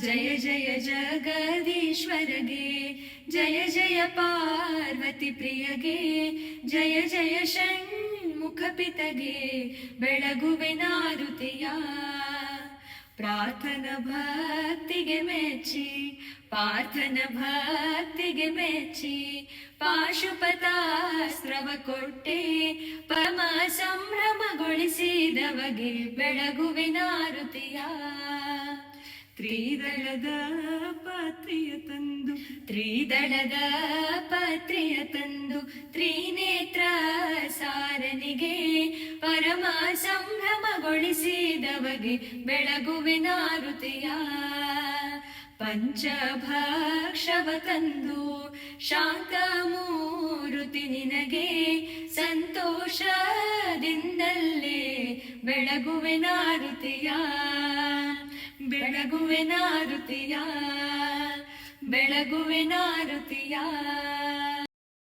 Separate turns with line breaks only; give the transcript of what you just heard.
ಜಯ ಜಯ ಜಗದೀಶ್ವರಗೆ, ಜಯ ಜಯ ಪಾರ್ವತಿ ಪ್ರಿಯಗೆ, ಜಯ ಜಯ ಷಣ್ಮುಖ ಪಿತಗೆ ಬೆಳಗುವೆ ನಾರುತಿಯ. ಪ್ರಾರ್ಥನ ಭಕ್ತಿಗೆ ಮೆಚ್ಚಿ, ಪಾರ್ಥನ ಭಕ್ತಿಗೆ ಮೆಚ್ಚಿ, ಪಾಶುಪತಾಸ್ತ್ರವ ಕೊಟ್ಟೆ ಪರಮ ಸಂಭ್ರಮಗೊಳಿಸಿದವಗೆ ಬೆಳಗುವೆ ನಾರುತಿಯ. ತ್ರಿದಳದ ಪಾತ್ರೆಯ ತಂದು, ತ್ರಿದಳದ ಪಾತ್ರೆಯ ತಂದು, ತ್ರಿನೇತ್ರ ಸಾರನಿಗೆ ಪರಮ ಸಂಭ್ರಮಗೊಳಿಸಿದವಗೆ ಬೆಳಗುವೆ ನಾರುತಿಯ. ಪಂಚಭಕ್ಷವ ತಂದು ಶಾಂತ ಮೂರುತಿ ನಿನಗೆ ಸಂತೋಷದಿಂದಲೇ ಬೆಳಗುವೆ ನಾರುತಿಯ. ಬೆಳಗುವೆ ನಾರುತಿಯ, ಬೆಳಗುವೆ ನಾರುತಿಯ.